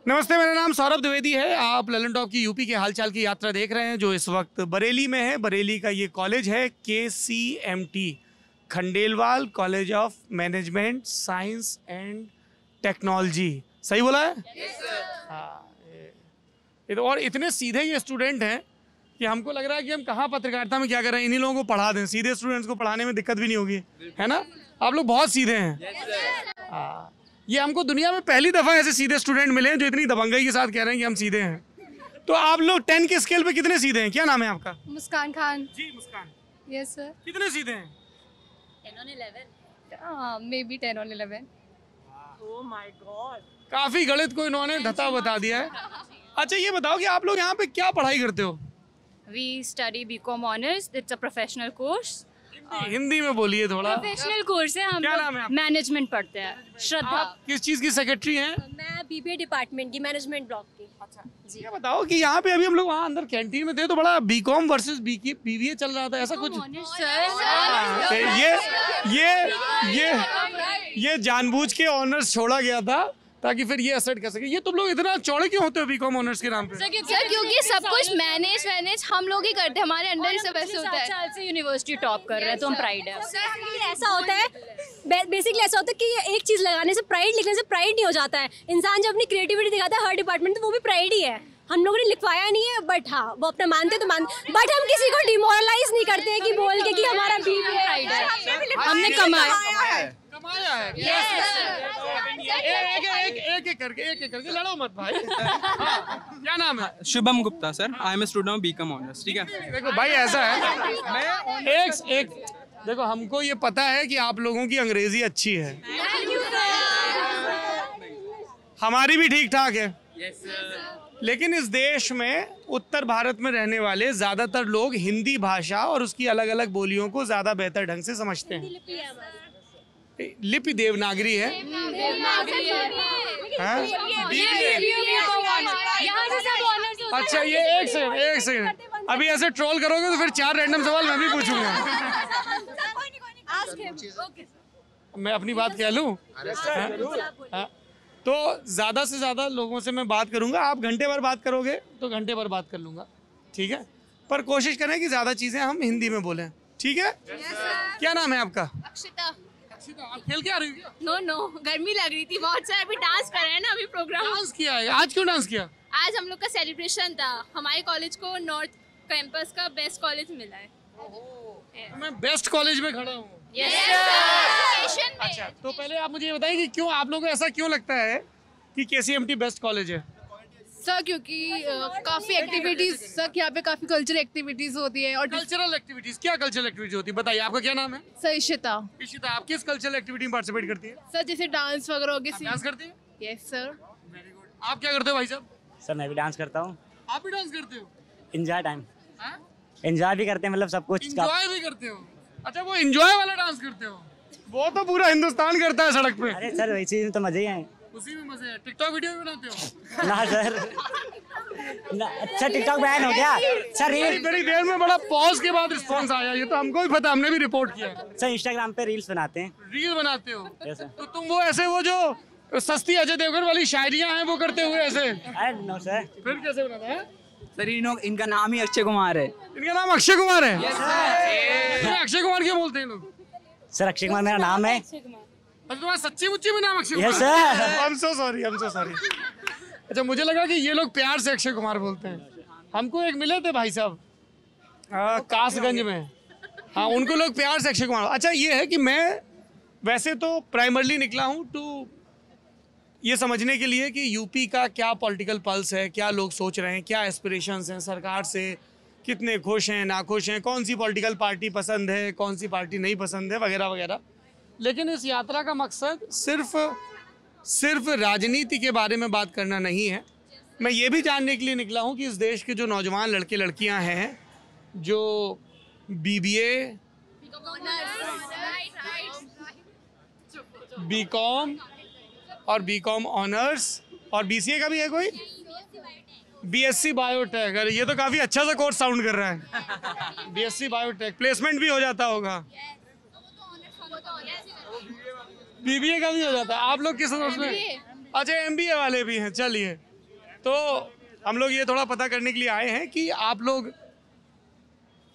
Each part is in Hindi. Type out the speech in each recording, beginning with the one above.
नमस्ते, मेरा नाम सौरभ द्विवेदी है। आप ललन टॉप की यूपी के हालचाल की यात्रा देख रहे हैं, जो इस वक्त बरेली में है। बरेली का ये कॉलेज है KCMT, Khandelwal college of management science and technology. सही बोला है? हाँ। तो और इतने सीधे ये स्टूडेंट हैं कि हमको लग रहा है कि हम कहाँ पत्रकारिता में क्या कर रहे हैं, इन्हीं लोगों को पढ़ा दें। सीधे स्टूडेंट्स को पढ़ाने में दिक्कत भी नहीं होगी, है ना? आप लोग बहुत सीधे हैं। हाँ, ये हमको दुनिया में पहली दफ़ा ऐसे सीधे स्टूडेंट मिले हैं जो इतनी दबंगई के साथ कह रहे हैं कि हम सीधे हैं। तो आप लोग 10 के स्केल पे कितने सीधे हैं? क्या नाम है आपका? मुस्कान खान। जी मुस्कान। Yes sir. कितने सीधे हैं? 10 on 11। Maybe 10 on 11। Oh my God। काफ़ी गणित को इन्होंने धता बता दिया है। अच्छा ये बताओ कि आप लोग यहाँ पे क्या पढ़ाई करते हो? We study BCom honors। It's a professional course। Hindi में बोलिए थोड़ा। प्रोफेशनल कोर्स है। हम क्या नाम है आपका? मैनेजमेंट पढ़ते हैं। श्रद्धा। आप किस चीज़ की सेक्रेटरी हैं? मैं BBA डिपार्टमेंट की, मैनेजमेंट ब्लॉक की। जी ये बताओ कि यहाँ पे अभी हम लोग वहाँ अंदर कैंटीन में थे तो बड़ा BCom वर्सेस BBA चल रहा था, ऐसा कुछ? सर ये जानबूझ के ऑनर्स छोड़ा गया था ताकि फिर ये असर्ट कर सके। ये तुम लोग इतना चौड़े क्यों होते हो BCom ऑनर्स के नाम पे? सर क्योंकि सब कुछ मैनेज हम लोग ही करते हैं, हमारे अंडर ही सब ऐसे होता है। 7 साल से यूनिवर्सिटी टॉप कर रहे हैं तो हम प्राइड है। ऐसा होता है, बेसिकली ऐसा होता है कि एक चीज लगाने से प्राइड, लिखने से प्राइड नहीं हो जाता है। इंसान जब अपनी क्रिएटिविटी दिखाता है हर डिपार्टमेंट, तो वो भी प्राइड ही है। हम लोगों ने लिखवाया नहीं है, बट हाँ वो अपना मानते तो मानते, बट हम किसी को डिमोरलाइज नहीं करते हैं कि बोल के कि हमारा BBA प्राइड है। हमने कमाया है। एक करके लड़ो मत भाई। क्या नाम है? Shubham Gupta sir. I am a student of BCom honours. ठीक है, देखो भाई ऐसा है, एक देखो हमको ये पता है कि आप लोगों की अंग्रेजी अच्छी है, हमारी भी ठीक ठाक है। लेकिन इस देश में उत्तर भारत में रहने वाले ज्यादातर लोग हिंदी भाषा और उसकी अलग अलग बोलियों को ज्यादा बेहतर ढंग से समझते हैं। लिपि देवनागरी है। अच्छा ये एक सेकंड, अभी ऐसे ट्रोल करोगे तो फिर 4 रैंडम सवाल मैं भी पूछूंगा। मैं अपनी बात कह लूं? तो ज़्यादा से ज़्यादा लोगों से मैं बात करूंगा। आप घंटे भर बात करोगे तो घंटे भर बात कर लूंगा, ठीक है? पर कोशिश करें कि ज़्यादा चीज़ें हम हिंदी में बोलें, ठीक है? क्या नाम है आपका? अक्षिता। आप खेल के आ रही हो? नो गर्मी लग रही थी बहुत सारा। अभी डांस कर रहे हैं ना, अभी प्रोग्राम डांस किया है। आज क्यों डांस किया? आज हम लोग का सेलिब्रेशन था। हमारे कॉलेज को नॉर्थ कैंपस का बेस्ट कॉलेज मिला है। तो मैं बेस्ट कॉलेज में खड़ा हूँ। अच्छा तो पहले आप मुझे ये बताइए कि क्यों आप लोगों को ऐसा क्यों लगता है कि KCMT बेस्ट कॉलेज है? सर क्योंकि काफ़ी एक्टिविटीज़ सर, यहाँ पे काफ़ी कल्चरल एक्टिविटीज़ होती है। और कल्चरल एक्टिविटीज, क्या कल्चरल एक्टिविटीज होती है बताइए? आपका क्या नाम है? सर इशिता। इशिता, आप किस कल्चरल एक्टिविटी में पार्टिसिपेट करती है? सर जैसे डांस वगैरह हो गया। डांस करती है? Yes sir. Very good. आप क्या करते हो भाई साहब? सर मैं भी डांस करता हूँ। आप भी डांस करते हो? एंजॉय टाइम, एंजॉय भी करते हैं, मतलब सब कुछ। एंजॉय भी करते हो? अच्छा वो एंजॉय वाला डांस करते हो? वो तो पूरा हिंदुस्तान करता है सड़क पे। अरे सर वही चीज में तो मजे ही हैं। उसी में मजे है। टिकटॉक वीडियो भी बनाते हो? ना सर ना, अच्छा टिकटॉक बैन हो गया सर। बड़ी देर में बड़ा पॉज के बाद रिस्पॉन्स आया, ये तो हमको भी पता, हमने भी रिपोर्ट किया। सर इंस्टाग्राम पे रील्स बनाते हैं। रील बनाते हो? Yes sir. तो तुम वो ऐसे वो जो सस्ती अजय देवगन वाली शायरियां हैं वो करते हुए ऐसे? अरे नो सर। फिर कैसे बनाते हैं? सर इनका नाम ही अक्षय कुमार है। इनका नाम अक्षय कुमार है? अक्षय कुमार क्यों बोलते हैं लोग? सर अक्षय कुमार मेरा नाम है। अच्छा तुम्हारा सच्ची मुच्ची में नाम Akshay Kumar? Yes sir. I am so sorry. अच्छा मुझे लगा कि ये लोग प्यार से अक्षय कुमार बोलते हैं। हमको एक मिले थे भाई साहब कासगंज में, हाँ उनको लोग प्यार से अक्षय कुमार। अच्छा ये है कि मैं वैसे तो प्राइमरली निकला हूँ टू ये समझने के लिए कि यूपी का क्या पॉलिटिकल पल्स है, क्या लोग सोच रहे हैं, क्या एस्पिरेशंस हैं सरकार से, कितने खुश हैं नाखुश हैं, कौन सी पॉलिटिकल पार्टी पसंद है, कौन सी पार्टी नहीं पसंद है, वगैरह वगैरह। लेकिन इस यात्रा का मकसद सिर्फ राजनीति के बारे में बात करना नहीं है। मैं ये भी जानने के लिए निकला हूँ कि इस देश के जो नौजवान लड़के लड़कियाँ हैं जो BBA, BCom और BCom ऑनर्स और BCA का भी है कोई, BSc बायोटेक। अरे ये तो काफ़ी अच्छा सा कोर्स साउंड कर रहा है। BSc बायोटेक, प्लेसमेंट भी हो जाता होगा। BBA का भी हो जाता है। आप लोग किस उसमें? अच्छा MBA वाले भी हैं। चलिए तो हम लोग ये थोड़ा पता करने के लिए आए हैं कि आप लोग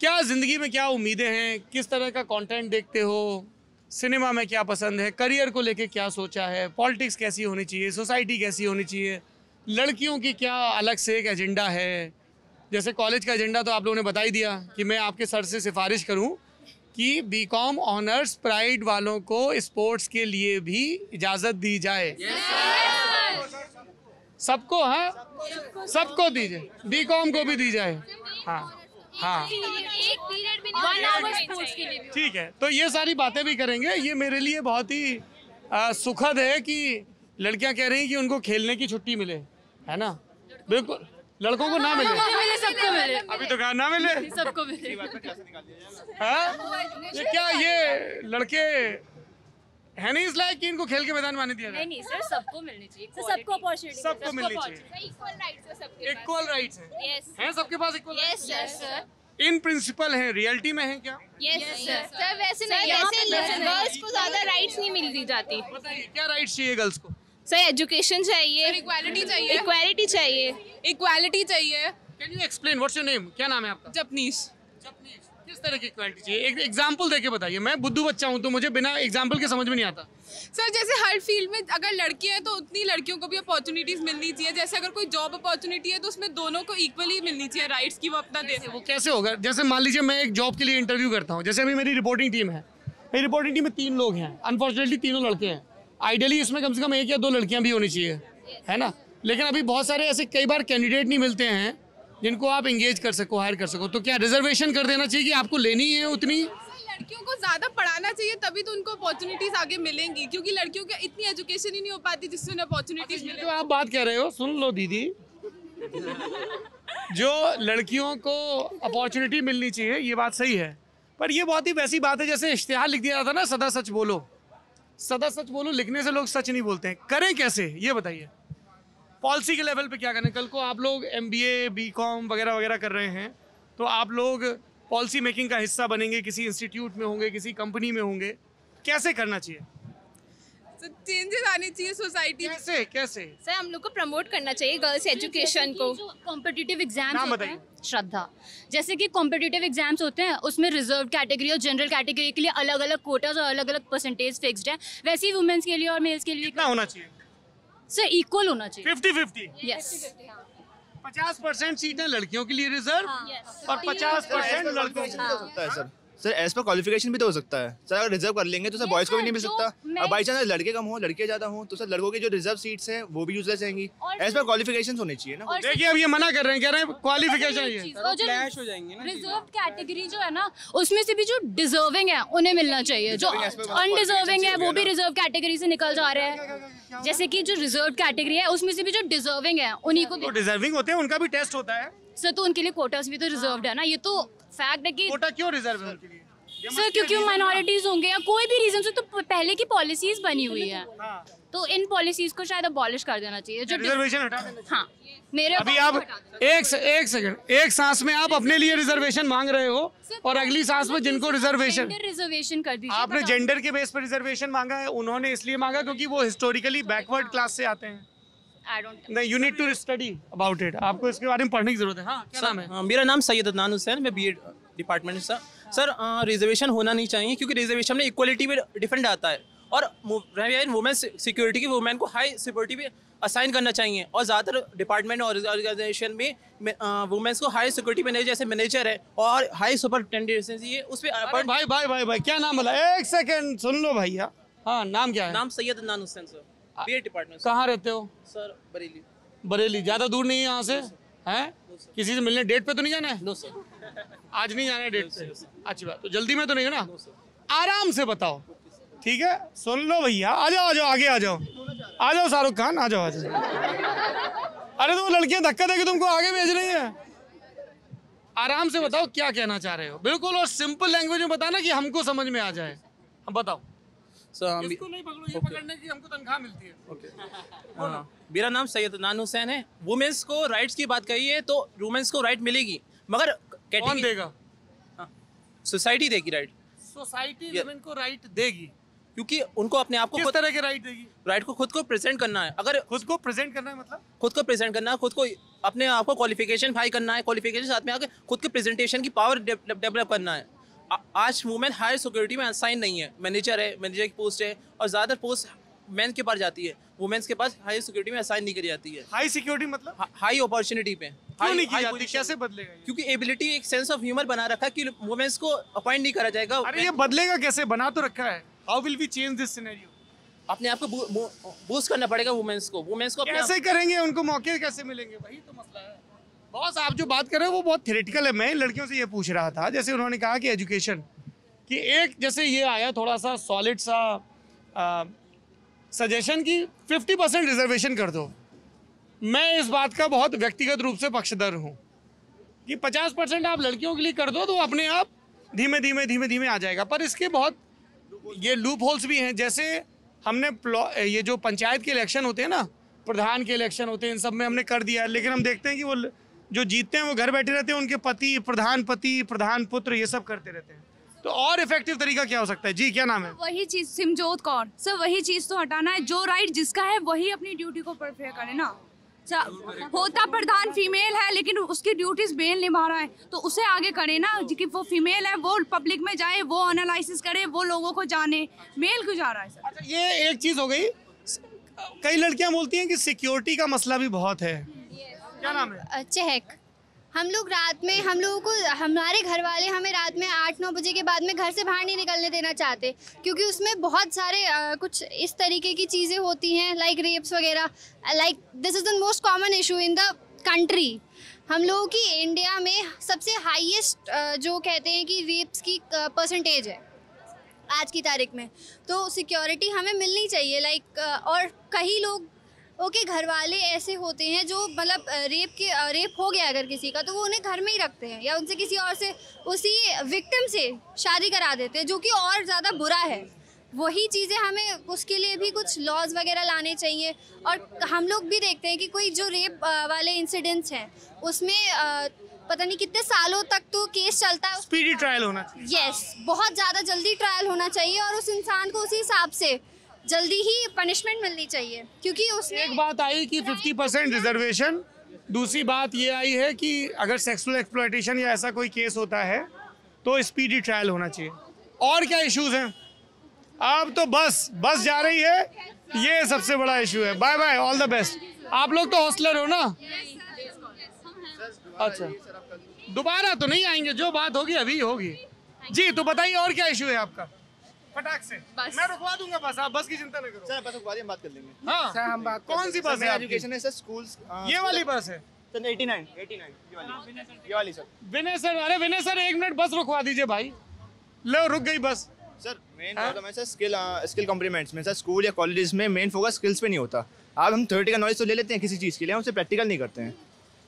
क्या ज़िंदगी में क्या उम्मीदें हैं, किस तरह का कंटेंट देखते हो, सिनेमा में क्या पसंद है, करियर को लेके क्या सोचा है, पॉलिटिक्स कैसी होनी चाहिए, सोसाइटी कैसी होनी चाहिए, लड़कियों की क्या अलग से एक एजेंडा है। जैसे कॉलेज का एजेंडा तो आप लोगों ने बता ही दिया कि मैं आपके सर से सिफारिश करूं कि बीकॉम ऑनर्स प्राइड वालों को स्पोर्ट्स के लिए भी इजाज़त दी जाए। सबको, हाँ सबको दीजिए, बीकॉम को भी दी जाए। हाँ हाँ एक पीरियड भी नहीं 1 आवर स्पोर्ट्स के लिए भी। ठीक है, तो ये सारी बातें भी करेंगे। ये मेरे लिए बहुत ही सुखद है कि लड़कियां कह रही हैं कि उनको खेलने की छुट्टी मिले, है ना। बिल्कुल, लड़कों को ना मिले, सबको मिले, अभी तो कहा ना मिले। सबको मिले। हाँ, ये क्या ये लड़के है नहीं इस लायक कि इनको खेल के मैदान में आने दिया जाए? नहीं सर, सबको मिलनी चाहिए, सबको अपॉर्चुनिटी सबको मिलनी चाहिए, इक्वल राइट्स है सबके इक्वल राइट्स हैं। यस हैं सबके पास equal yes sir. In principle हैं, रियलिटी में है क्या? Yes sir. वैसे नहीं, वैसे गर्ल्स को ज्यादा राइट्स नहीं मिल दी जाती। बताइए क्या राइट्स चाहिए गर्ल्स को? सर एजुकेशन चाहिए, इक्वालिटी चाहिए, इक्वालिटी चाहिए, इक्वालिटी चाहिए। Can you explain what's your name, क्या नाम है आपका? जपनीश। किस तरह की इक्वालिटी चाहिए, एक एग्जांपल देके बताइए। मैं बुद्धू बच्चा हूँ तो मुझे बिना एग्जांपल के समझ में नहीं आता। सर जैसे हर फील्ड में अगर लड़कियां हैं तो उतनी लड़कियों को भी अपॉर्चुनिटीज मिलनी चाहिए। जैसे अगर कोई जॉब अपॉर्चुनिटी है तो उसमें दोनों को इक्वली मिलनी चाहिए राइट्स की, वो अपना दे वो कैसे होगा? जैसे मान लीजिए मैं एक जॉब के लिए इंटरव्यू करता हूँ, जैसे अभी मेरी रिपोर्टिंग टीम है, मेरी रिपोर्टिंग टीम में 3 लोग हैं, अनफॉर्चुनेटली तीनों लड़के हैं। आइडियली इसमें कम से कम 1 या 2 लड़कियां भी होनी चाहिए, है ना। लेकिन अभी बहुत सारे ऐसे कई बार कैंडिडेट नहीं मिलते हैं जिनको आप एंगेज कर सको, हायर कर सको। तो क्या रिजर्वेशन कर देना चाहिए कि आपको लेनी है उतनी? लड़कियों को ज्यादा पढ़ाना चाहिए, तभी तो उनको अपॉर्चुनिटीज आगे मिलेंगी, क्योंकि लड़कियों की इतनी एजुकेशन ही नहीं हो पाती जिससे उन्हें अपॉर्चुनिटीज मिले। जो आप बात कह रहे हो, सुन लो दीदी, जो लड़कियों को अपॉर्चुनिटी मिलनी चाहिए ये बात सही है, पर ये बहुत ही वैसी बात है जैसे इश्तिहार लिख दिया जाता ना, सदा सच बोलो। सदा सच बोलो लिखने से लोग सच नहीं बोलते हैं। करें कैसे ये बताइए? पॉलिसी के लेवल पे क्या करें? कल को आप लोग MBA BCom वगैरह वगैरह कर रहे हैं तो आप लोग पॉलिसी मेकिंग का हिस्सा बनेंगे, किसी इंस्टीट्यूट में होंगे, किसी कंपनी में होंगे। कैसे करना चाहिए? चेंजेस आने चाहिए सोसाइटी में। कैसे कैसे? सर हम लोग को प्रमोट करना चाहिए गर्ल्स एजुकेशन को। कॉम्पिटिटिव एग्जाम्स नाम होते हैं, श्रद्धा, जैसे कि कॉम्पिटिटिव एग्जाम्स होते हैं उसमें रिजर्व कैटेगरी और जनरल कैटेगरी के लिए अलग अलग कोटाज और अलग अलग परसेंटेज फिक्स्ड है। वैसे ही वुमेन्स के लिए और मेल्स के लिए कितना होना चाहिए? सर इक्वल होना चाहिए। 50-50। यस 50% सीटें लड़कियों के लिए रिजर्व और 50% लड़कों के लिए। हो सकता है sir. Sir as per qualification भी तो हो सकता है सर। अगर रिजर्व कर लेंगे तो सर बॉयज को भी नहीं मिल सकता। और बाई चांस लड़के कम हो, लड़के ज्यादा हो, तो सर लड़कों की जो रिजर्व सीट्स हैं वो भी यूजलेस रहेंगी। एज पर क्वालिफिकेशन होनी चाहिए ना। देखिए अब ये मना कर रहे हैं, कह रहे हैं क्वालिफिकेशन है। और जो क्लैश हो जाएंगे ना। रिजर्व कैटेगरी जो है ना उसमें से भी जो डिजर्विंग है उन्हें मिलना चाहिए, जो अनडिजर्विंग है वो भी रिजर्व कैटेगरी से निकल जा रहे हैं। जैसे कि जो रिजर्व कैटेगरी है उसमें से भी जो डिजर्विंग है उन्हीं को तो डिजर्विंग होते हैं, उनका भी टेस्ट होता है सर, तो उनके लिए कोटास भी तो रिजर्व्ड है ना। ये तो फैक्ट है कि कोटा क्यों रिजर्व है उनके लिए? सर क्योंकि वो माइनॉरिटीज होंगे या कोई भी रीजन से, तो पहले की पॉलिसीज बनी हुई है तो इन पॉलिसीज को शायद अबॉलिश कर देना चाहिए। जो रिजर्वेशन हटा देना। हाँ मेरे अभी आप एक सेकंड, एक सांस में आप अपने लिए रिजर्वेशन मांग रहे हो और अगली सांस में जिनको रिजर्वेशन कर दीजिए। आपने जेंडर के बेस पर रिजर्वेशन मांगा है, उन्होंने इसलिए मांगा क्योंकि वो हिस्टोरिकली बैकवर्ड क्लास से आते हैं। आई डोंट नहीं, you need to study about it. आपको इसके बारे में पढ़ने की जरूरत है। हाँ क्या नाम है? मेरा नाम सैयद अदनान हुसैन, मैं BA डिपार्टमेंट से। सर रिजर्वेशन होना नहीं चाहिए क्योंकि रिजर्वेशन में इक्वलिटी में डिफरेंट आता है और वुमेन सिक्योरिटी की वुमेन को हाई सिक्योरिटी पे असाइन करना चाहिए। और ज़्यादातर डिपार्टमेंट और ऑर्गेनाइजेशन में वुमेन्स को हाई सिक्योरिटी मैनेजर जैसे मैनेजर है और हाई सुपरिटेंडेंट है उसमें। भाई भाई भाई भाई क्या नाम बोला? एक सेकंड सुन लो भैया। हाँ नाम क्या है? नाम Syed Adnan Hussain sir, BA department. कहाँ रहते हो? सर बरेली। बरेली ज़्यादा दूर नहीं है यहाँ से? हैं? किसी से मिलने डेट पे तो नहीं जाना है? No sir. आज नहीं जाना है डेट पे? अच्छी बात। तो जल्दी में तो नहीं है ना? आराम से बताओ, ठीक है? सुन लो भैया, आ जाओ आ जाओ, आगे आ जाओ, आ जाओ शाहरुख खान, आ जाओ आ जाओ। अरे तो वो लड़कियां धक्का देके तुमको आगे भेज रही हैं। आराम से बताओ क्या कहना चाह रहे हो, बिल्कुल और सिंपल लैंग्वेज में बताना कि हमको समझ में आ जाए। हम बताओ। सर इसको नहीं पकड़ो, ये पकड़ने की हमको तनख्वाह मिलती है। मेरा नाम सैयद अदनान हुसैन है। वुमेन्स को राइट्स की बात कही है तो वुमेन्स को राइट मिलेगी, मगर कौन देगा? सोसाइटी देगी राइट। सोसाइटी वुमेन को राइट देगी क्योंकि उनको अपने आप को किस तरह के राइट देगी? राइट को खुद को प्रेजेंट करना है। अगर खुद को प्रेजेंट करना है मतलब खुद को प्रेजेंट करना है, खुद को अपने आप को क्वालिफिकेशन हाई करना है, क्वालिफिकेशन साथ में आके खुद के प्रेजेंटेशन की पावर डेवलप करना है। आज वुमेन हायर सिक्योरिटी में असाइन नहीं है, मैनेजर है, मैनेजर की पोस्ट है, और ज़्यादातर पोस्ट मैन के पास जाती है, वुमेन्स के पास हाई सिक्योरिटी में असाइन नहीं करी जाती है। हाई सिक्योरिटी मतलब हाई अपॉर्चुनिटी पे क्यों नहीं की जाती? कैसे बदलेगा ये? क्योंकि एबिलिटी एक सेंस ऑफ ह्यूमर बना रखा है कि वुमेन्स को अपॉइंट नहीं करा जाएगा। अरे ये बदलेगा कैसे? बना तो रखा है। How will we change this scenario? अपने आप को बूस्ट करना पड़ेगा वुमेन्स को अपने कैसे करेंगे? उनको मौके कैसे मिलेंगे? वही तो मसला है। बॉस, आप जो बात कर रहे हो वो बहुत थ्योरेटिकल है। मैं लड़कियों से ये पूछ रहा था, जैसे उन्होंने कहा कि एजुकेशन कि एक जैसे ये आया थोड़ा सा सॉलिड सा सजेशन कि 50% रिजर्वेशन कर दो। मैं इस बात का बहुत व्यक्तिगत रूप से पक्षधर हूँ कि 50% आप लड़कियों के लिए कर दो तो अपने आप धीमे धीमे आ जाएगा। पर इसके बहुत ये लूप होल्स भी हैं। जैसे हमने ये जो पंचायत के इलेक्शन होते हैं ना, प्रधान के इलेक्शन होते हैं, इन सब में हमने कर दिया है, लेकिन हम देखते हैं कि वो जो जीतते हैं वो घर बैठे रहते हैं, उनके पति प्रधान पुत्र ये सब करते रहते हैं। तो और इफेक्टिव तरीका क्या हो सकता है? जी, क्या नाम है? वही चीज सिमरजोत कौर सर, वही चीज तो हटाना है। जो राइट जिसका है वही अपनी ड्यूटी को परफेक्ट करे ना। होता प्रधान फीमेल है लेकिन उसकी ड्यूटीज मेल निभा रहा है, तो उसे आगे करे ना कि वो फीमेल है, वो पब्लिक में जाए, वो एनालिसिस करे, वो लोगों को जाने। मेल क्यों जा रहा है सर? अच्छा, ये एक चीज हो गई। कई लड़कियां बोलती हैं कि सिक्योरिटी का मसला भी बहुत है। क्या नाम है? चहक। हम लोग रात में, हम लोगों को, हमारे घर वाले हमें रात में 8-9 बजे के बाद में घर से बाहर नहीं निकलने देना चाहते, क्योंकि उसमें बहुत सारे कुछ इस तरीके की चीज़ें होती हैं, लाइक रेप्स वगैरह। Like this is the most common issue in the country. हम लोगों की इंडिया में सबसे हाईएस्ट जो कहते हैं कि रेप्स की परसेंटेज है आज की तारीख में। तो सिक्योरिटी हमें मिलनी चाहिए। लाइक और कई लोग ओके घर वाले ऐसे होते हैं जो मतलब रेप हो गया अगर किसी का, तो वो उन्हें घर में ही रखते हैं या उनसे किसी और से, उसी विक्टिम से शादी करा देते हैं, जो कि और ज़्यादा बुरा है। वही चीज़ें हमें उसके लिए भी कुछ लॉज वगैरह लाने चाहिए। और हम लोग भी देखते हैं कि कोई जो रेप वाले इंसिडेंट्स हैं उसमें पता नहीं कितने सालों तक तो केस चलता है। स्पीडी ट्रायल होना चाहिए। यस, बहुत ज़्यादा जल्दी ट्रायल होना चाहिए और उस इंसान को उसी हिसाब से जल्दी ही पनिशमेंट मिलनी चाहिए, क्योंकि उसने एक बात आई कि 50% रिजर्वेशन। दूसरी बात ये आई है कि अगर सेक्सुअल एक्सप्लॉयटेशन या ऐसा कोई केस होता है तो स्पीडी ट्रायल होना चाहिए। और क्या इश्यूज हैं? अब तो बस जा रही है, ये सबसे बड़ा इशू है। Bye bye, all the best. आप लोग तो हॉस्टलर हो ना? अच्छा, दोबारा तो नहीं आएंगे, जो बात होगी अभी होगी। जी, तो बताइए और क्या इशू है आपका? फटाक से बस। मैं रुकवा दूंगा बस, आप बस की चिंता न करो। सर बस रुकवा दिए, हम बात कर लेंगे। हाँ सर हम बात कौन सी बस है? एजुकेशन है सर, स्कूल्स। ये वाली बस है सर 89 ये वाली सर। विनय सर, अरे विनय सर 1 मिनट बस रुकवा दीजिए भाई। लो, रुक गई बस। सर मेन प्रॉब्लम है सर स्किल कॉम्प्लीमेंट्स में। सर स्कूल या कॉलेज में मेन फोकस स्किल्स पे नहीं होता। अब हम थ्योरेटिकल नॉलेज तो ले लेते हैं किसी चीज़ के लिए, हम उसे प्रैक्टिकल नहीं करते हैं।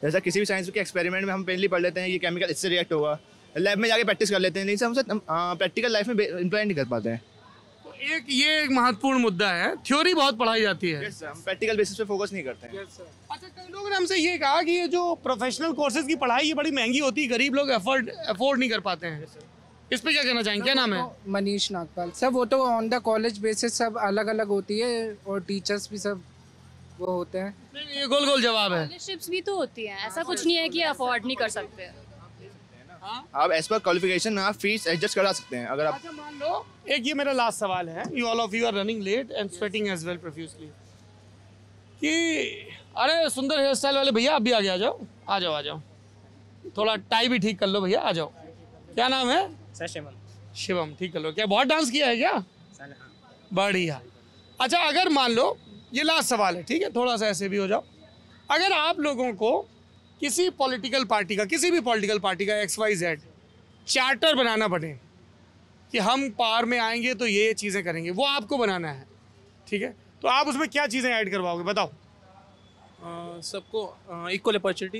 जैसा किसी भी साइंस के एक्सपेरिमेंट में हम पहले पढ़ लेते हैं ये केमिकल इससे रिएक्ट होगा, लैब में जाके प्रैक्टिस कर लेते हैं, नहीं सर हम प्रैक्टिकल लाइफ में इम्प्लीमेंट नहीं कर पाते हैं। ये एक महत्वपूर्ण मुद्दा है। थ्योरी बहुत पढ़ाई जाती है। यस सर, हम प्रैक्टिकल बेसिस पे फोकस नहीं करते हैं। अच्छा, कई लोगों ने हमसे ये कहा कि ये जो प्रोफेशनल कोर्सेज की पढ़ाई ये बड़ी महंगी होती है, गरीब लोग अफोर्ड नहीं कर पाते हैं। इस पे क्या कहना चाहेंगे? क्या नाम है? मनीष नागपाल। सब वो तो ऑन द कॉलेज बेसिस सब अलग अलग होती है और टीचर्स भी सब वो होते हैं। ये गोल गोल जवाब है। स्कॉलरशिप्स भी तो होती हैं, ऐसा कुछ नहीं है कि अफोर्ड नहीं कर सकते। आप एज पर क्वालिफिकेशन आप फीस एडजस्ट करा सकते हैं अगर आप। अच्छा, मान लो एक ये मेरा लास्ट सवाल है। You all of you are running late and sweating as well profusely कि अरे सुंदर हेयर स्टाइल वाले भैया आप भी आगे आ जाओ। थोड़ा टाई भी ठीक कर लो भैया, आ जाओ। क्या नाम है? सर शिवम, ठीक कर लो। क्या बहुत डांस किया है क्या? बढ़िया। अच्छा, अगर मान लो ये लास्ट सवाल है, ठीक है, थोड़ा सा ऐसे भी हो जाओ। अगर आप लोगों को किसी पॉलिटिकल पार्टी का, किसी भी पॉलिटिकल पार्टी का XYZ चार्टर बनाना पड़े कि हम पावर में आएंगे तो ये चीज़ें करेंगे, वो आपको बनाना है, ठीक है, तो आप उसमें क्या चीज़ें ऐड करवाओगे? बताओ। सबको इक्वल अपॉर्चुनिटी।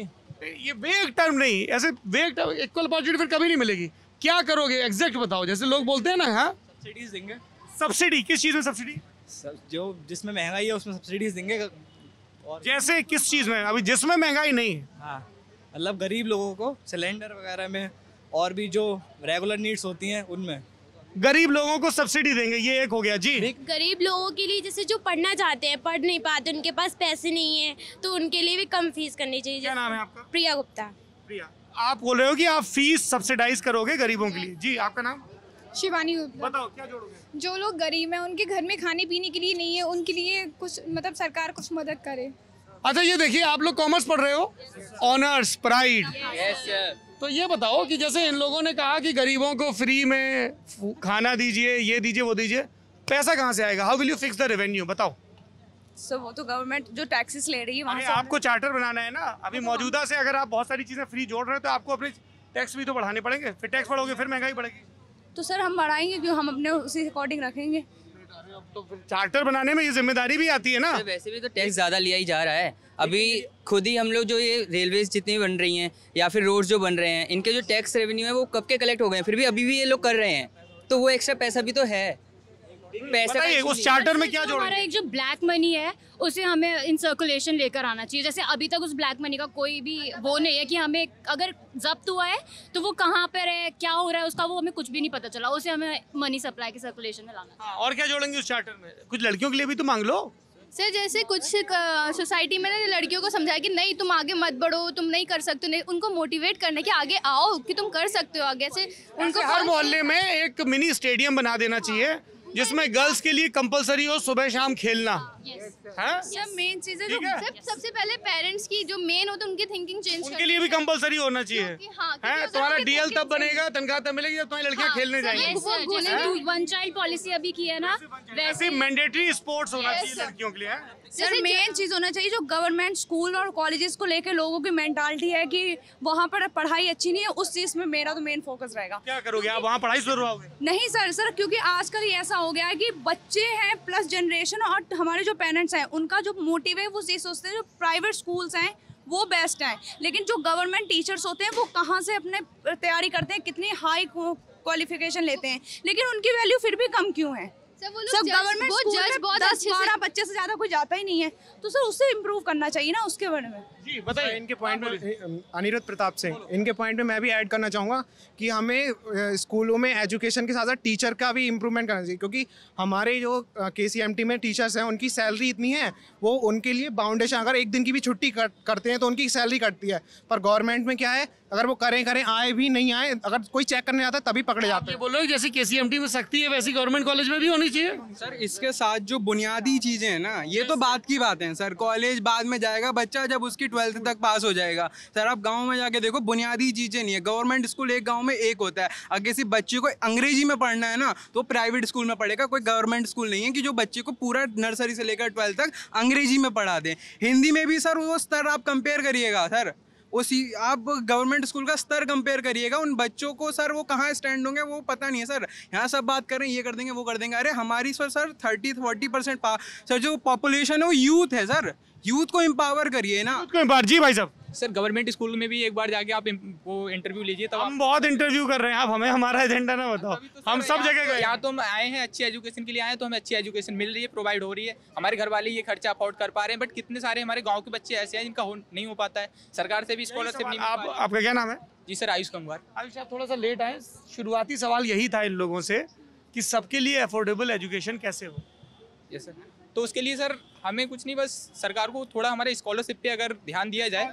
ये वेग टर्म नहीं, ऐसे वेग टर्म इक्वल अपॉर्चुनिटी फिर कभी नहीं मिलेगी। क्या करोगे एग्जैक्ट बताओ। जैसे लोग बोलते हैं ना, हाँ सब्सिडीज देंगे। सब्सिडी किस चीज़ में? सब्सिडी जो जिसमें महंगाई है उसमें सब्सिडीज देंगे। और जैसे किस चीज़ में? अभी जिसमें महंगाई नहीं है, हाँ, मतलब गरीब लोगों को सिलेंडर वगैरह में और भी जो रेगुलर नीड्स होती हैं उनमें। गरीब लोगों को सब्सिडी देंगे, ये एक हो गया जी। गरीब लोगों के लिए जैसे जो पढ़ना चाहते हैं पढ़ नहीं पाते, उनके पास पैसे नहीं है, तो उनके लिए भी कम फीस करनी चाहिए। क्या नाम है आपका? प्रिया गुप्ता। प्रिया, आप बोल रहे हो कि आप फीस सब्सिडाइज करोगे गरीबों के लिए। जी, आपका नाम? शिवानी। बताओ क्या जोड़ोगे? जो लोग गरीब हैं उनके घर में खाने पीने के लिए नहीं है, उनके लिए कुछ मतलब सरकार कुछ मदद करे। अच्छा ये देखिए, आप लोग कॉमर्स पढ़ रहे हो, ऑनर्स, प्राइड। तो ये बताओ कि जैसे इन लोगों ने कहा कि गरीबों को फ्री में खाना दीजिए, ये दीजिए, वो दीजिए, पैसा कहाँ से आएगा? How will you fix the revenue? बताओ। सो वो तो गवर्नमेंट जो टैक्सेस ले रही है वहाँ से आपको चार्टर बनाना है ना। अभी मौजूदा से अगर आप बहुत सारी चीजें फ्री जोड़ रहे हो तो आपको अपने टैक्स भी तो बढ़ाने पड़ेंगे, फिर टैक्स बढ़ोगे फिर महंगाई बढ़ेगी। तो सर हम बढ़ाएंगे क्यों, हम अपने उसी अकॉर्डिंग रखेंगे। तो फिर चार्टर बनाने में ये जिम्मेदारी भी आती है ना। वैसे भी तो टैक्स ज़्यादा लिया ही जा रहा है। अभी खुद ही हम लोग जो ये रेलवेज जितनी बन रही हैं या फिर रोड्स जो बन रहे हैं, इनके जो टैक्स रेवेन्यू है वो कब के कलेक्ट हो गए हैं, फिर भी अभी भी ये लोग कर रहे हैं, तो वो एक्स्ट्रा पैसा भी तो है। पैसा उस चार्टर में क्या जोड़ेंगे? हमारा एक जो ब्लैक मनी है उसे हमें इन सर्कुलेशन लेकर आना चाहिए। जैसे अभी तक उस ब्लैक मनी का कोई भी वो नहीं है कि हमें अगर जब्त हुआ है तो वो कहाँ पर है, क्या हो रहा है उसका, वो हमें कुछ भी नहीं पता चला। उसे हमें मनी सप्लाई के सर्कुलेशन में लाना। हाँ, और क्या जोड़ेंगे उस चार्टर में? कुछ लड़कियों के लिए भी तो मांग लो। सर जैसे कुछ सोसाइटी में ना लड़कियों को समझाया कि नहीं तुम आगे मत बढ़ो, तुम नहीं कर सकते, नहीं, उनको मोटिवेट करने कि आगे आओ कि तुम कर सकते हो आगे से। उनको हर मोहल्ले में एक मिनी स्टेडियम बना देना चाहिए जिसमें गर्ल्स के लिए कंपलसरी हो सुबह शाम खेलना। सब मेन चीजें जो सबसे पहले पेरेंट्स की जो मेन होती है उनकी थिंकिंग चेंज उनके लिए भी कंपलसरी होना चाहिए। है तुम्हारा डीएल तब बनेगा, तनख्वाह तब मिलेगी जब तुम्हारी लड़कियां खेलने जाएंगी। वन चाइल्ड पॉलिसी अभी की है ना, वैसे मैंडेटरी स्पोर्ट्स होना चाहिए लड़कियों के लिए। सर मेन चीज़ होना चाहिए जो गवर्नमेंट स्कूल और कॉलेजेस को लेकर लोगों की मेंटालिटी है कि वहाँ पर पढ़ाई अच्छी नहीं है, उस चीज़ में मेरा तो मेन फोकस रहेगा। क्या करोगे आप वहाँ पढ़ाई करवाओगे? नहीं सर क्योंकि आजकल ये ऐसा हो गया है कि बच्चे हैं प्लस जनरेशन और हमारे जो पेरेंट्स हैं उनका जो मोटिव है वो ये सोचते हैं जो प्राइवेट स्कूल्स हैं वो बेस्ट हैं, लेकिन जो गवर्नमेंट टीचर्स होते हैं वो कहाँ से अपने तैयारी करते हैं, कितनी हाई क्वालिफिकेशन लेते हैं, लेकिन उनकी वैल्यू फिर भी कम क्यों है? सब गवर्नमेंट स्कूल में 10-12 बच्चे से ज्यादा कोई जाता ही नहीं है, तो सर उससे इम्प्रूव करना चाहिए ना उसके बारे में। जी बताइए। इनके पॉइंट में अनिरुद्ध प्रताप सिंह, इनके पॉइंट में मैं भी ऐड करना चाहूँगा कि हमें स्कूलों में एजुकेशन के साथ साथ टीचर का भी इम्प्रूवमेंट करना चाहिए, क्योंकि हमारे जो KCMT में टीचर्स हैं उनकी सैलरी इतनी है, वो उनके लिए बाउंडेशन, अगर एक दिन की भी छुट्टी करते हैं तो उनकी सैलरी कटती है, पर गवर्नमेंट में क्या है, अगर वो करें आए भी नहीं आए, अगर कोई चेक करने आता है तभी पकड़े जाते हैं। बोल रहे हो जैसे KCMT में सख्ती है वैसी गवर्नमेंट कॉलेज में भी होनी चाहिए। सर इसके साथ जो बुनियादी चीज़ें हैं ना, ये तो बात की बात है सर, कॉलेज बाद में जाएगा बच्चा जब उसकी 12th तक पास हो जाएगा। सर आप गांव में जाके देखो, बुनियादी चीज़ें नहीं है। गवर्नमेंट स्कूल एक गांव में एक होता है, अगर किसी बच्चे को अंग्रेजी में पढ़ना है ना तो प्राइवेट स्कूल में पढ़ेगा, कोई गवर्नमेंट स्कूल नहीं है कि जो बच्चे को पूरा नर्सरी से लेकर 12th तक अंग्रेजी में पढ़ा दें। हिंदी में भी सर वो स्तर आप कंपेयर करिएगा सर, उसी आप गवर्नमेंट स्कूल का स्तर कंपेयर करिएगा, उन बच्चों को सर वो कहाँ स्टैंड होंगे वो पता नहीं है सर। यहाँ सब बात कर रहे हैं ये कर देंगे वो कर देंगे, अरे हमारी सर 30-40% सर जो पॉपुलेशन है वो यूथ है सर, यूथ को एम्पावर करिए ना। जी भाई साहब। सर गवर्नमेंट स्कूल में भी एक बार जाके आप वो इंटरव्यू लीजिए, तब हम बहुत इंटरव्यू कर रहे हैं, आप हमें हमारा एजेंडा ना बताओ। हम सब जगह गए, यहाँ तो हम आए हैं अच्छी एजुकेशन के लिए आए हैं, तो हमें अच्छी एजुकेशन मिल रही है, प्रोवाइड हो रही है, हमारे घर वाले ये खर्चा अफोर्ड कर पा रहे हैं, बट कितने सारे हमारे गाँव के बच्चे ऐसे हैं जिनका नहीं हो पाता है, सरकार से भी स्कॉलरशिप नहीं। आपका क्या नाम है? जी सर आयुष कुमार। आयुष आप थोड़ा सा लेट आए, शुरुआती सवाल यही था इन लोगों से कि सबके लिए अफोर्डेबल एजुकेशन कैसे हो। यस सर, तो उसके लिए सर हमें कुछ नहीं, बस सरकार को थोड़ा हमारे स्कॉलरशिप पे अगर ध्यान दिया जाए।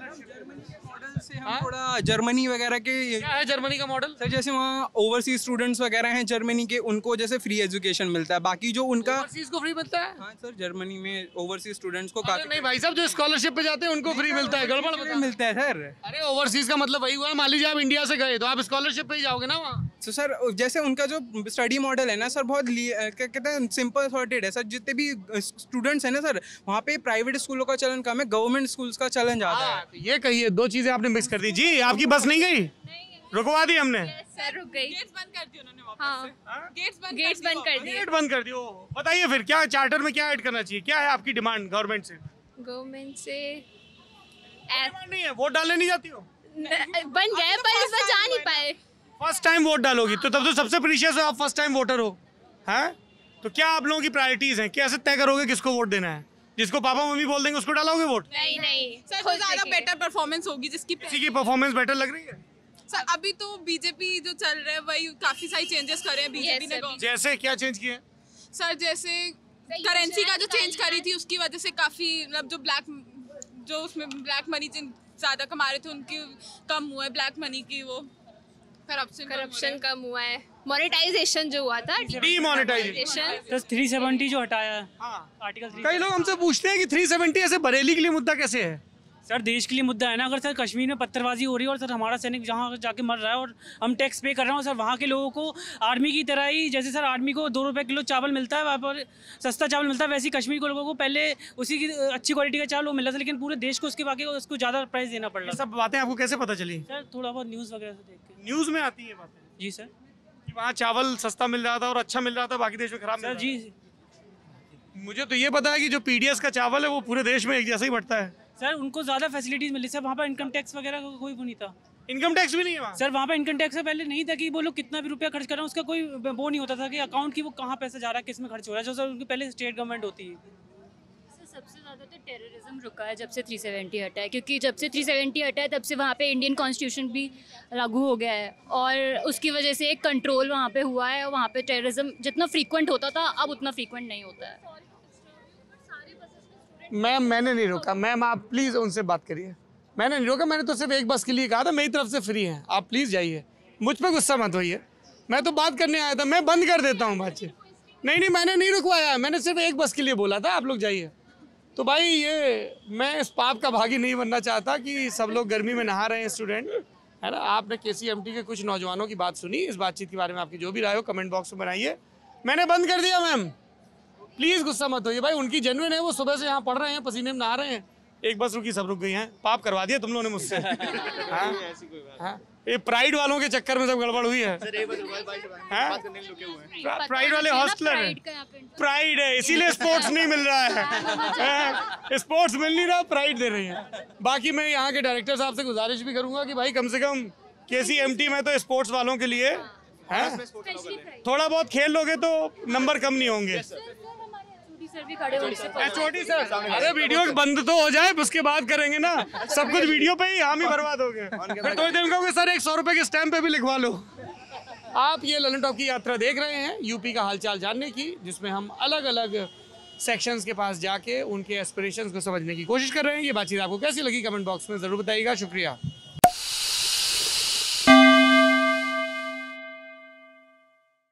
से हम थोड़ा जर्मनी वगैरह के, क्या है जर्मनी का मॉडल सर? जैसे वहाँ ओवरसीज स्टूडेंट्स वगैरह हैं जर्मनी के, उनको जैसे फ्री एजुकेशन मिलता है, बाकी जो उनका ओवरसीज को फ्री मिलता है। हाँ सर जर्मनी में ओवरसीज स्टूडेंट्स को काफी नहीं भाई साहब, जो स्कॉलरशिप पे जाते हैं उनको फ्री मिलता है, गड़बड़ मिलता है सर। अरे ओवरसीज का मतलब वही हुआ, मान लीजिए आप इंडिया से गए तो आप स्कॉलरशिप पे ही जाओगे ना वहाँ। तो सर जैसे उनका जो स्टडी मॉडल है ना सर, बहुत क्या कहते हैं सिंपल सॉर्टेड है सर। जितने भी स्टूडेंट्स हैं ना सर, वहाँ पे प्राइवेट स्कूलों का चलन कम है, गवर्नमेंट स्कूल्स का चलन ज़्यादा है। ये कहिए, दो चीज़ें आपने मिक्स कर दी। जी आपकी बस नहीं गई? रुकवा दी हमने। सर रुक गई, गेट्स बंद कर दिए उन्होंने वापस से। गेट्स बंद कर दिए। गेट बंद कर दिए। बताइए फिर क्या चार्टर में क्या ऐड करना चाहिए, क्या है आपकी डिमांड गवर्नमेंट से? गवर्नमेंट से नहीं है, वोट डालने नहीं जाती हो? बन गए पर इस बार जा नहीं पाए। फर्स्ट टाइम वोट डालोगी तो तब तो सबसे प्रीशियस हो, आप फर्स्ट टाइम वोटर हो, हैं? तो क्या आप लोगों की प्रायोरिटीज हैं, कैसे तय करोगे किसको वोट देना है? जिसको पापा मम्मी बोल देंगे उसको डालोगे वोट? नहीं सर, तो ज्यादा बेटर परफॉर्मेंस होगी जिसकी किसी की परफॉर्मेंस बेटर लग रही है। सर अभी तो बीजेपी जो चल रहा है वही काफी सारी चेंजेस करे हैं बीजेपी ने। जैसे क्या चेंज किए? सर जैसे करेंसी का जो चेंज करी थी उसकी वजह से काफी मतलब जो उसमें ब्लैक मनी ज्यादा कमा रहे थे उनकी कम हुआ है, ब्लैक मनी की वो करप्शन कम हुआ है। मोनेटाइजेशन जो हुआ था, डीमोनेटाइजेशन, तो 370 जो हटाया है आर्टिकल 3। कई लोग हमसे पूछते हैं कि 370 ऐसे बरेली के लिए मुद्दा कैसे है? सर देश के लिए मुद्दा है ना। अगर सर कश्मीर में पत्थरबाजी हो रही है और सर हमारा सैनिक जहाँ जाके मर रहा है और हम टैक्स पे कर रहे हैं और सर वहाँ के लोगों को आर्मी की तरह ही, जैसे सर आर्मी को 2 रुपये किलो चावल मिलता है, वहाँ पर सस्ता चावल मिलता है, वैसे ही कश्मीर के लोगों को पहले उसी की अच्छी क्वालिटी का चावल मिल रहा था, लेकिन पूरे देश को उसके बाकी उसको ज़्यादा प्राइस देना पड़ रहा है। सब बातें आपको कैसे पता चली? सर थोड़ा बहुत न्यूज़ वगैरह से देख के। न्यूज़ में आती है बातें? जी सर, कि वहाँ चावल सस्ता मिल रहा था और अच्छा मिल रहा था, बाकी देश में खराब। सर जी मुझे तो ये पता है कि जो पीडीएस का चावल है वो पूरे देश में एक जैसा ही बढ़ता है। सर उनको ज़्यादा फैसिलिटीज़ मिली सर, वहाँ पर इनकम टैक्स वगैरह का कोई वो नहीं था। इनकम टैक्स भी नहीं है वहाँ? सर वहाँ पर इनकम टैक्स से पहले नहीं था कि वो लोग कितना भी रुपया खर्च कर रहे हैं उसका कोई वो नहीं होता था कि अकाउंट की वो कहाँ पैसा जा रहा है, किस में खर्च हो रहा है, जो सर उनकी पहले स्टेट गवर्नमेंट होती है। सबसे ज़्यादा तो टेररिज्म रुका है जब से 370 हटा है, क्योंकि जब से 370 हटा है तब से वहाँ पे इंडियन कॉन्स्टिट्यूशन भी लागू हो गया है और उसकी वजह से एक कंट्रोल वहाँ पे हुआ है। वहाँ पे टेररिज्म जितना फ्रीक्वेंट होता था अब उतना फ्रीक्वेंट नहीं होता है। मैम मैंने नहीं रोका, मैम आप प्लीज़ उनसे बात करिए। मैंने नहीं रोका, मैंने तो सिर्फ एक बस के लिए कहा था, मेरी तरफ से फ्री है, आप प्लीज़ जाइए, मुझ पर गुस्सा मत होइए। मैं तो बात करने आया था, मैं बंद कर देता हूँ बातचीत। नहीं मैंने नहीं रुकवाया, मैंने सिर्फ एक बस के लिए बोला था आप लोग जाइए। तो भाई ये मैं इस पाप का भागी नहीं बनना चाहता कि सब लोग गर्मी में नहा रहे हैं स्टूडेंट, है ना। आपने KCMT के कुछ नौजवानों की बात सुनी, इस बातचीत के बारे में आपकी जो भी राय हो कमेंट बॉक्स में बनाइए। मैंने बंद कर दिया मैम, प्लीज़ गुस्सा मत होइए भाई, उनकी जेन्युइन है, वो सुबह से यहाँ पढ़ रहे हैं, पसीने में नहा रहे हैं। एक बस रुकी, सब रुक गई हैं। पाप करवा दिया तुम लोगों ने मुझसे। हाँ, ये प्राइड वालों के चक्कर में सब गड़बड़ हुई है। प्राइड वाले हॉस्टलर है, प्राइड है इसीलिए स्पोर्ट्स नहीं मिल रहा है, स्पोर्ट्स मिल नहीं रहा, प्राइड दे रही है। बाकी मैं यहाँ के डायरेक्टर साहब से गुजारिश भी करूंगा कि भाई कम से कम KCMT में तो स्पोर्ट्स वालों के लिए है, थोड़ा बहुत खेल लोगे तो नंबर कम नहीं होंगे। HOD सर, अरे वीडियो बंद तो हो जाए उसके बाद करेंगे ना, सब कुछ वीडियो पे ही हम ही बर्बाद हो गए। फिर थोड़ी देर कहोगे सर 100 रुपए के स्टैम्प पे भी लिखवा लो। आप ये ललन टॉप की यात्रा देख रहे हैं यूपी का हालचाल जानने की, जिसमें हम अलग अलग सेक्शंस के पास जाके उनके एस्पिरेशंस को समझने की कोशिश कर रहे हैं। ये बातचीत आपको कैसी लगी कमेंट बॉक्स में ज़रूर बताइएगा। शुक्रिया।